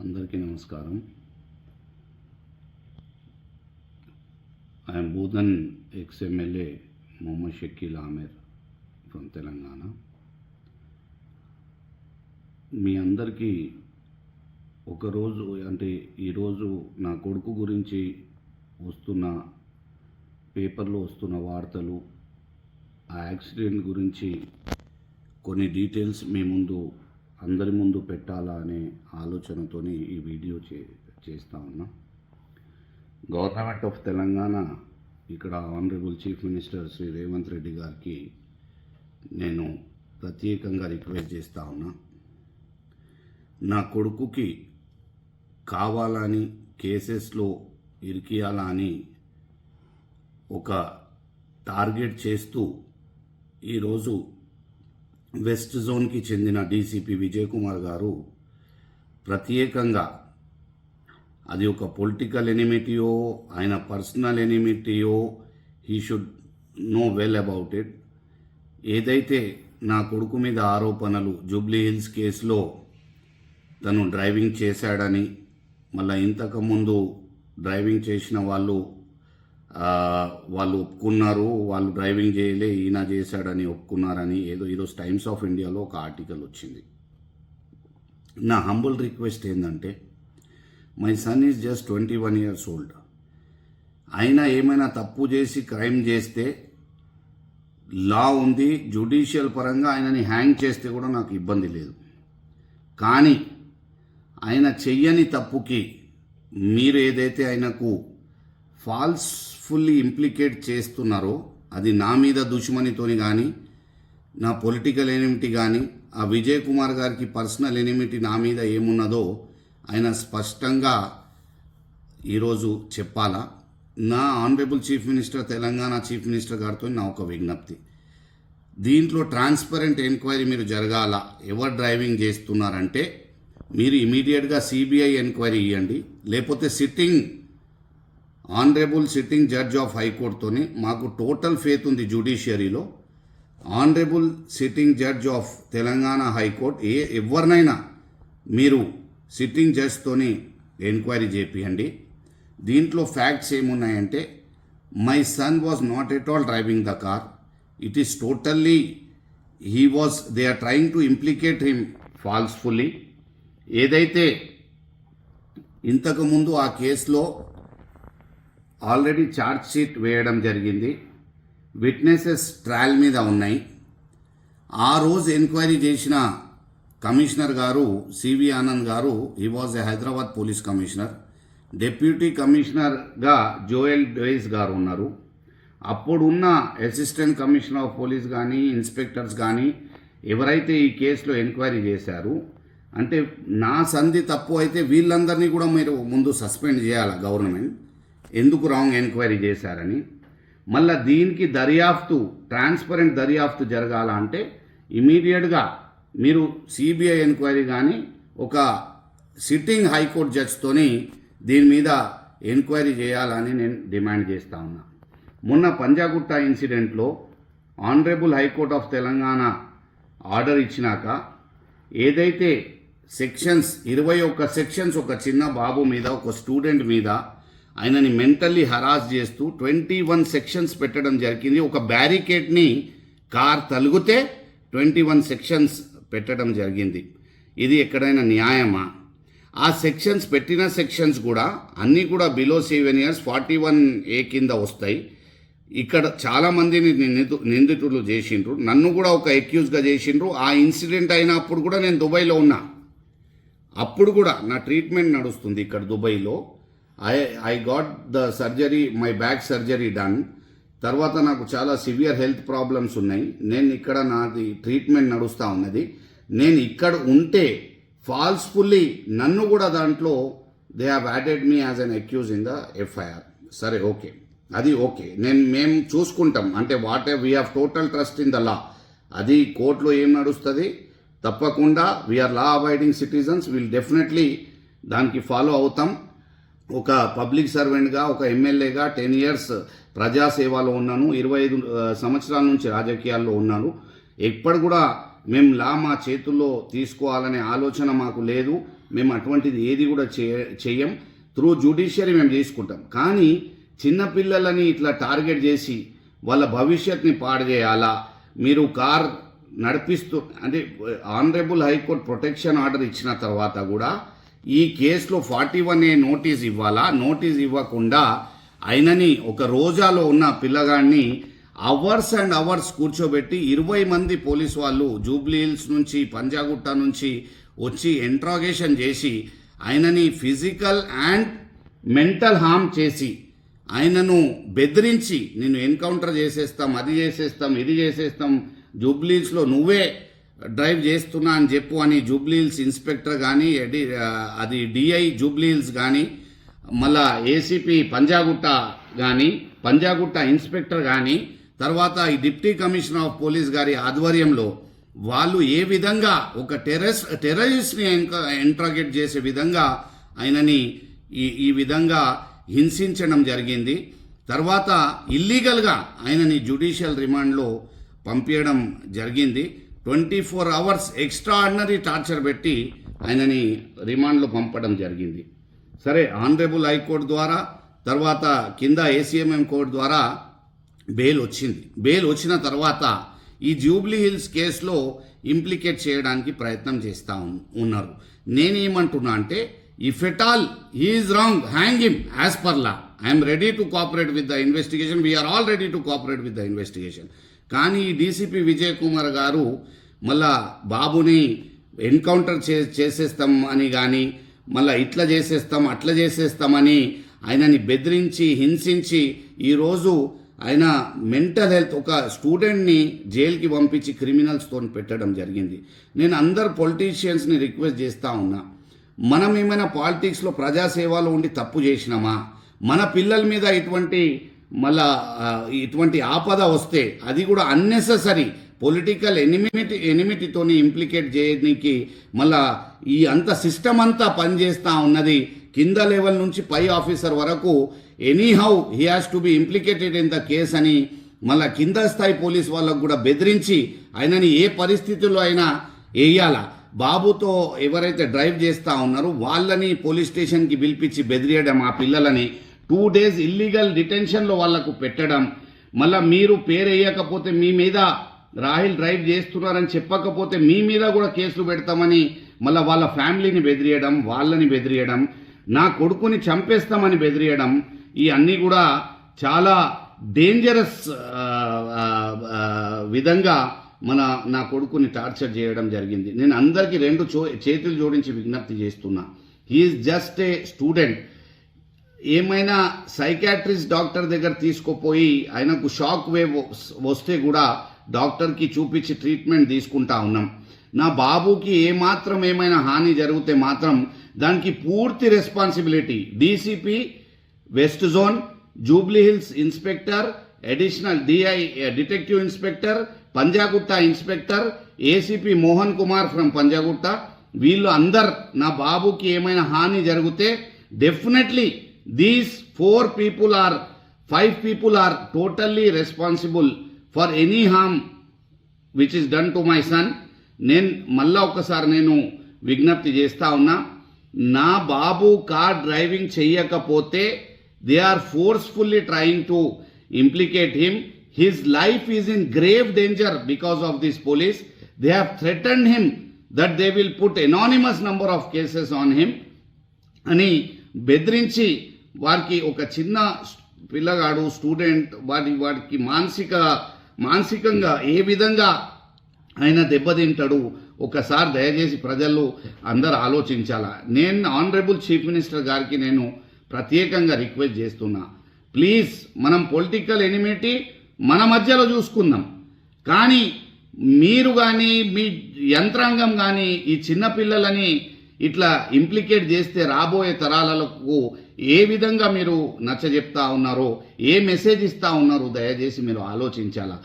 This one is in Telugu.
అందరికీ నమస్కారం. I'm Bodhan ex MLA Mohammed Shakeel Aamir from Telangana. మీ అందరికీ ఒకరోజు అంటే ఈరోజు నా కొడుకు గురించి వస్తున్న పేపర్లో వస్తున్న వార్తలు, ఆ యాక్సిడెంట్ గురించి కొన్ని డీటెయిల్స్ మీ ముందు అందరి ముందు పెట్టాలా అనే ఆలోచనతో ఈ వీడియో చేస్తా ఉన్నా. గవర్నమెంట్ ఆఫ్ తెలంగాణ ఇక్కడ honourable chief minister Shri Revanth Reddy గారికి నేను ప్రత్యేకంగా రిక్వెస్ట్ చేస్తూ ఉన్నా. నా కొడుకుకి కావాలని కేసెస్లో ఇరికియాలా అని ఒక టార్గెట్ చేస్తూ ఈరోజు వెస్ట్ జోన్కి చెందిన డీసీపీ విజయ్ కుమార్ గారు ప్రత్యేకంగా అది ఒక పొలిటికల్ ఎనిమిటీయో ఆయన పర్సనల్ ఎనిమిటీయో he should know well about it. ఏదైతే నా కొడుకు మీద ఆరోపణలు జూబ్లీ హిల్స్ కేసులో తను డ్రైవింగ్ చేశాడని, మళ్ళీ ఇంతకుముందు డ్రైవింగ్ చేసిన వాళ్ళు ఒప్పుకున్నారు, వాళ్ళు డ్రైవింగ్ చేయలే ఈయన చేశాడని ఒప్పుకున్నారని ఏదో ఈరోజు టైమ్స్ ఆఫ్ ఇండియాలో ఒక ఆర్టికల్ వచ్చింది. నా హంబుల్ రిక్వెస్ట్ ఏంటంటే, my son is just 21 years old. అయినా ఏమైనా తప్పు చేసి క్రైమ్ చేస్తే లా ఉంది, జ్యుడిషియల్ పరంగా ఆయనని హ్యాంగ్ చేస్తే కూడా నాకు ఇబ్బంది లేదు. కానీ ఆయన చెయ్యని తప్పుకి మీరు ఏదైతే ఆయనకు ఫాల్స్ఫుల్లీ ఇంప్లికేట్ చేస్తున్నారో అది నా మీద దుష్మనితోని కానీ, నా పొలిటికల్ ఎనిమిటీ కానీ, ఆ విజయ్ కుమార్ గారికి పర్సనల్ ఎనిమిటీ నా మీద ఏమున్నదో ఆయన స్పష్టంగా ఈరోజు చెప్పాలా. నా honourable chief minister, Telangana chief minister గారితో నా ఒక విజ్ఞప్తి, దీంట్లో ట్రాన్స్పరెంట్ ఎంక్వైరీ మీరు జరగాల. ఎవరు డ్రైవింగ్ చేస్తున్నారంటే మీరు ఇమీడియట్గా సిబిఐ ఎంక్వైరీ ఇవ్వండి. లేకపోతే ఆనరబుల్ సిట్టింగ్ జడ్జ్ ఆఫ్ హైకోర్టుతోని మాకు టోటల్ ఫేత్ ఉంది జ్యుడిషియరీలో. Honourable sitting judge of Telangana high court ఎవరినైనా మీరు సిట్టింగ్ జడ్జ్తోని ఎంక్వైరీ చేపియండి. దీంట్లో ఫ్యాక్ట్స్ ఏమున్నాయంటే, my son was not at all driving the car. It is totally they are trying to implicate him falsefully. ఏదైతే ఇంతకుముందు ఆ కేసులో ఆల్రెడీ ఛార్జ్ షీట్ వేయడం జరిగింది, విట్నెసెస్ ట్రయల్ మీద ఉన్నాయి. ఆ రోజు ఎంక్వైరీ చేసిన కమిషనర్ గారు సివి ఆనంద్ గారు, he was a Hyderabad police commissioner. Deputy కమిషనర్గా జోయల్ డేస్ గారు ఉన్నారు. అప్పుడున్న అసిస్టెంట్ కమిషనర్ ఆఫ్ పోలీస్ కానీ, ఇన్స్పెక్టర్స్ కానీ ఎవరైతే ఈ కేసులో ఎంక్వైరీ చేశారు అంటే నా సంధి తప్పు అయితే వీళ్ళందరినీ కూడా మీరు ముందు సస్పెండ్ చేయాలి గవర్నమెంట్, ఎందుకు రాంగ్ ఎంక్వైరీ చేశారని. మళ్ళీ దీనికి దర్యాప్తు, ట్రాన్స్పరెంట్ దర్యాప్తు జరగాల అంటే ఇమీడియట్గా మీరు సిబిఐ ఎంక్వైరీ కానీ ఒక సిట్టింగ్ హైకోర్టు జడ్జ్తోని దీని మీద ఎంక్వైరీ చేయాలని నేను డిమాండ్ చేస్తా ఉన్నా. మొన్న పంజాగుట్ట ఇన్సిడెంట్లో honourable high court of Telangana order ఇచ్చినాక ఏదైతే సెక్షన్స్ 21 సెక్షన్స్ ఒక చిన్న బాబు మీద, ఒక స్టూడెంట్ మీద ఆయనని మెంటల్లీ హరాస్ చేస్తూ 21 సెక్షన్స్ పెట్టడం జరిగింది. ఒక బ్యారికేడ్ని కార్ తలిగితే 21 సెక్షన్స్ పెట్టడం జరిగింది. ఇది ఎక్కడైనా న్యాయమా? ఆ సెక్షన్స్ పెట్టిన సెక్షన్స్ కూడా అన్నీ కూడా బిలో 7 years 41A కింద వస్తాయి. ఇక్కడ చాలామందిని నిందితులు చేసిండ్రు, నన్ను కూడా ఒక అక్యూజ్గా చేసిండ్రు. ఆ ఇన్సిడెంట్ అయినప్పుడు కూడా నేను దుబాయ్లో ఉన్నా. అప్పుడు కూడా నా ట్రీట్మెంట్ నడుస్తుంది ఇక్కడ దుబాయ్లో. I got the surgery, my back surgery done. తర్వాత నాకు చాలా సివియర్ హెల్త్ ప్రాబ్లమ్స్ ఉన్నాయి. నేను ఇక్కడ నాది ట్రీట్మెంట్ నడుస్తూ ఉన్నది. నేను ఇక్కడ ఉంటే ఫాల్స్ఫుల్లీ నన్ను కూడా దాంట్లో they have added me as an accused in the FIR. సరే, ఓకే, అది ఓకే, మేము చూసుకుంటాం. అంటే we have total trust in the law. అది కోర్టులో ఏం నడుస్తుంది తప్పకుండా we're law abiding citizens, will definitely దానికి ఫాలో అవుతాం. ఒక పబ్లిక్ సర్వెంట్గా, ఒక ఎమ్మెల్యేగా 10 years ప్రజాసేవలో ఉన్నాను, 25 సంవత్సరాల నుంచి రాజకీయాల్లో ఉన్నాను. ఎప్పుడు కూడా మేము మా చేతుల్లో తీసుకోవాలనే ఆలోచన మాకు లేదు. మేము అటువంటిది ఏది కూడా చెయ్యం. త్రూ జ్యుడిషియరీ మేము తీసుకుంటాం. కానీ చిన్నపిల్లలని ఇట్లా టార్గెట్ చేసి వాళ్ళ భవిష్యత్ని పాడు చేయాలా? మీరు కార్ నడిపిస్తూ అంటే ఆనరబుల్ హైకోర్టు ప్రొటెక్షన్ ఆర్డర్ ఇచ్చిన తర్వాత కూడా ఈ కేసులో 41A నోటీస్ ఇవ్వాలా? నోటీస్ ఇవ్వకుండా ఆయనని ఒక రోజాలో ఉన్న పిల్లగాడిని అవర్స్ అండ్ అవర్స్ కూర్చోబెట్టి 20 మంది పోలీసు వాళ్ళు జూబ్లీ హిల్స్ నుంచి పంజాగుట్ట నుంచి వచ్చి ఇంట్రాగేషన్ చేసి ఆయనని ఫిజికల్ అండ్ మెంటల్ హార్మ్ చేసి ఆయనను బెదిరించి నేను ఎన్కౌంటర్ చేసేస్తాం, అది చేసేస్తాం, ఇది చేసేస్తాం, జూబ్లీ హిల్స్లో నువ్వే డ్రైవ్ చేస్తున్నా అని చెప్పు అని జూబ్లీ హిల్స్ ఇన్స్పెక్టర్ కానీ అది డిఐ జూబ్లీ హిల్స్ కానీ మళ్ళా ఏసీపీ పంజాగుట్ట కానీ పంజాగుట్ట ఇన్స్పెక్టర్ కానీ తర్వాత ఈ డిప్యూటీ కమిషనర్ ఆఫ్ పోలీస్ గారి ఆధ్వర్యంలో వాళ్ళు ఏ విధంగా ఒక టెర్రరిస్ట్ని ఇంట్రాగేట్ చేసే విధంగా ఆయనని ఈ విధంగా హింసించడం జరిగింది. తర్వాత ఇల్లీగల్గా ఆయనని జ్యుడిషియల్ రిమాండ్లో పంపించడం జరిగింది. 24 అవర్స్ ఎక్స్ట్రాఆర్డినరీ టార్చర్ పెట్టి ఆయనని రిమాండ్లో పంపడం జరిగింది. సరే, ఆనరబుల్ హైకోర్టు ద్వారా తర్వాత కింద ACMM కోర్టు ద్వారా బెయిల్ వచ్చింది. బెయిల్ వచ్చిన తర్వాత ఈ జూబ్లీ హిల్స్ కేసులో ఇంప్లికేట్ చేయడానికి ప్రయత్నం చేస్తూ ఉన్నారు. నేనేమంటున్నా అంటే if at all he is wrong, hang him as per law. I'm ready to cooperate with the investigation. We're all ready to cooperate with the investigation. కానీ ఈ డీసీపీ విజయ్ కుమార్ గారు మళ్ళా బాబుని ఎన్కౌంటర్ చేసేస్తాం అని కానీ మళ్ళీ ఇట్లా చేసేస్తాం అట్లా చేసేస్తామని ఆయనని బెదిరించి హింసించి ఈరోజు ఆయన మెంటల్ హెల్త్ ఒక స్టూడెంట్ని జైలుకి పంపించి క్రిమినల్స్తో పెట్టడం జరిగింది. నేను అందరు పొలిటీషియన్స్ని రిక్వెస్ట్ చేస్తూ ఉన్నా, మనం ఏమైనా పాలిటిక్స్లో ప్రజాసేవలో ఉండి తప్పు చేసినామా? మన పిల్లల మీద ఇటువంటి ఆపద వస్తే అది కూడా అన్నెసెసరీ పొలిటికల్ ఎనిమిటీతోని ఇంప్లికేట్ చేయడానికి మళ్ళా ఈ అంత సిస్టమ్ అంతా పనిచేస్తూ ఉన్నది. కింద లెవెల్ నుంచి పై ఆఫీసర్ వరకు anyhow he has to be implicated in the case అని మళ్ళా కింద స్థాయి పోలీస్ వాళ్ళకు కూడా బెదిరించి ఆయనని ఏ పరిస్థితుల్లో అయినా వేయాలా. బాబుతో ఎవరైతే డ్రైవ్ చేస్తూ ఉన్నారో వాళ్ళని పోలీస్ స్టేషన్కి పిలిపించి బెదిరియడం, ఆ పిల్లలని 2 days ఇల్లీగల్ డిటెన్షన్లో వాళ్లకు పెట్టడం, మళ్ళీ మీరు పేరు వేయకపోతే మీ మీద రాహిల్ డ్రైవ్ చేస్తున్నారని చెప్పకపోతే మీ మీద కూడా కేసులు పెడతామని మళ్ళీ వాళ్ళ ఫ్యామిలీని బెదిరియడం, వాళ్ళని బెదిరియడం, నా కొడుకుని చంపేస్తామని బెదిరియడం, ఈ అన్నీ కూడా చాలా డేంజరస్ విధంగా నా కొడుకుని టార్చర్ చేయడం జరిగింది. నేను అందరికీ 2 చేతులు జోడించి విజ్ఞప్తి చేస్తున్నా. He's just a student. ఏమైనా సైకాట్రిస్ట్ డాక్టర్ దగ్గర తీసుకుపోయి ఆయనకు షాక్ వేవ్ వస్తే కూడా డాక్టర్కి చూపించి ట్రీట్మెంట్ తీసుకుంటా ఉన్నాం. నా బాబుకి ఏమైనా హాని జరిగితే మాత్రం దానికి పూర్తి responsibility DCP west zone, Jubilee hills inspector, additional DI detective inspector, Panjagutta inspector, ACP Mohan Kumar from Panjagutta, వీళ్ళు అందరు నా బాబుకి ఏమైనా హాని జరిగితే definitely these 5 people are totally responsible for any harm which is done to my son. నేను మళ్ళా ఒకసారి నేను విజ్ఞప్తి చేస్తా ఉన్నా, నా బాబు కార్ డ్రైవింగ్ చెయ్యకపోతే they are forcefully trying to implicate him. His life is in grave danger because of this police. They have threatened him that they will put anonymous number of cases on him అని బెదిరించి వారికి ఒక చిన్న పిల్లగాడు స్టూడెంట్ వాడికి మానసికంగా ఏ విధంగా ఆయన దెబ్బతింటాడు ఒకసారి దయచేసి ప్రజలు అందరు ఆలోచించాలా. నేను ఆనరబుల్ చీఫ్ మినిస్టర్ గారికి నేను ప్రత్యేకంగా రిక్వెస్ట్ చేస్తున్నా, ప్లీజ్ మనం పొలిటికల్ ఎనిమిటీ మన మధ్యలో చూసుకుందాం, కానీ మీరు కానీ మీ యంత్రాంగం కానీ ఈ చిన్నపిల్లలని ఇట్లా ఇంప్లికేట్ చేస్తే రాబోయే తరాలకు ఏ విధంగా మీరు నచ్చజెప్తా ఉన్నారో, ఏ మెసేజ్ ఇస్తా ఉన్నారో దయచేసి మీరు ఆలోచించాలా.